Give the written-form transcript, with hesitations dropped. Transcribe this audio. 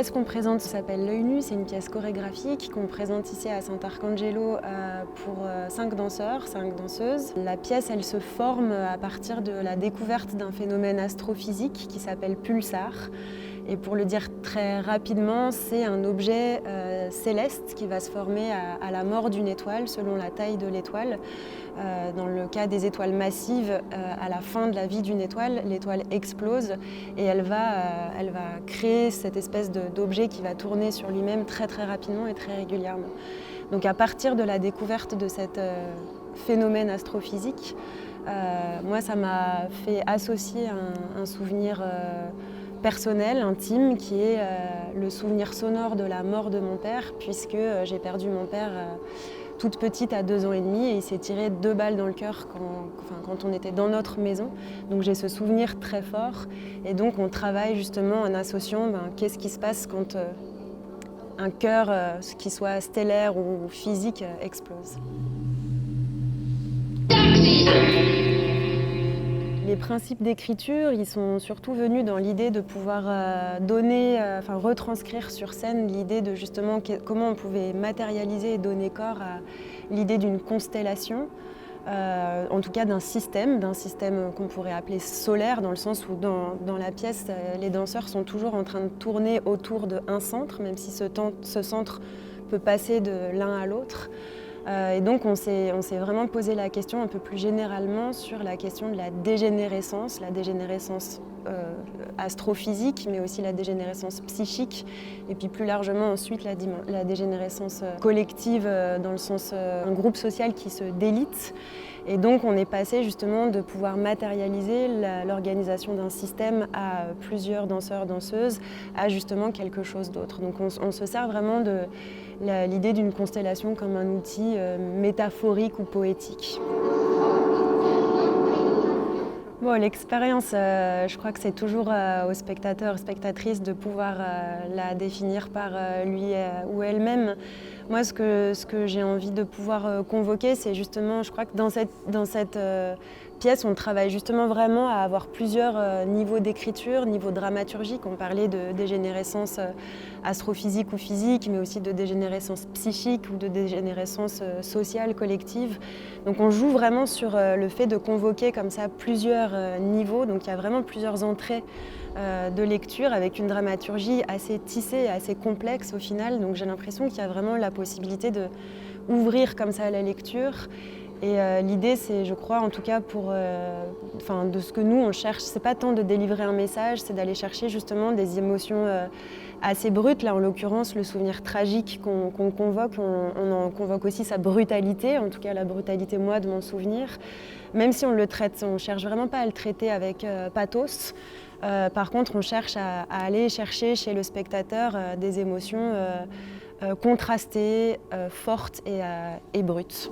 pièce qu'on présente s'appelle L'œil nu, c'est une pièce chorégraphique qu'on présente ici à Sant'Arcangelo pour 5 danseurs, 5 danseuses. La pièce, elle se forme à partir de la découverte d'un phénomène astrophysique qui s'appelle pulsar. Et pour le dire très rapidement, c'est un objet céleste qui va se former à la mort d'une étoile selon la taille de l'étoile. Dans le cas des étoiles massives, à la fin de la vie d'une étoile, l'étoile explose et elle va créer cette espèce d'objet qui va tourner sur lui-même très très rapidement et très régulièrement. Donc à partir de la découverte de cet phénomène astrophysique, moi ça m'a fait associer un souvenir personnel, intime, qui est le souvenir sonore de la mort de mon père, puisque j'ai perdu mon père toute petite à 2 ans et demi et il s'est tiré 2 balles dans le cœur quand on était dans notre maison. Donc j'ai ce souvenir très fort et donc on travaille justement en associant qu'est-ce qui se passe quand un cœur, qu'il soit stellaire ou physique, explose. Les principes d'écriture, ils sont surtout venus dans l'idée de pouvoir retranscrire sur scène l'idée de justement comment on pouvait matérialiser et donner corps à l'idée d'une constellation, en tout cas d'un système qu'on pourrait appeler solaire, dans le sens où dans la pièce, les danseurs sont toujours en train de tourner autour d'un centre, même si ce centre peut passer de l'un à l'autre. Et donc on s'est vraiment posé la question un peu plus généralement sur la question de la dégénérescence astrophysique, mais aussi la dégénérescence psychique, et puis plus largement ensuite la dégénérescence collective, dans le sens un groupe social qui se délite. Et donc on est passé justement de pouvoir matérialiser l'organisation d'un système à plusieurs danseurs, danseuses, à justement quelque chose d'autre. Donc on se sert vraiment de l'idée d'une constellation comme un outil métaphorique ou poétique. Bon, l'expérience, je crois que c'est toujours aux spectateurs, spectatrices de pouvoir la définir par lui ou elle-même. Moi, ce que j'ai envie de pouvoir convoquer, c'est justement, je crois que dans cette pièce, on travaille justement vraiment à avoir plusieurs niveaux d'écriture, niveaux dramaturgiques. On parlait de dégénérescence astrophysique ou physique, mais aussi de dégénérescence psychique ou de dégénérescence sociale, collective. Donc on joue vraiment sur le fait de convoquer comme ça plusieurs niveaux. Donc il y a vraiment plusieurs entrées de lecture avec une dramaturgie assez tissée et assez complexe au final. Donc j'ai l'impression qu'il y a vraiment la possibilité d'ouvrir comme ça la lecture. Et l'idée, c'est, je crois, en tout cas de ce que nous on cherche, c'est pas tant de délivrer un message, c'est d'aller chercher justement des émotions assez brutes. Là, en l'occurrence, le souvenir tragique qu'on convoque, on en convoque aussi sa brutalité, en tout cas la brutalité, moi, de mon souvenir. Même si on le traite, on cherche vraiment pas à le traiter avec pathos. Par contre, on cherche à aller chercher chez le spectateur des émotions contrastées, fortes et brutes.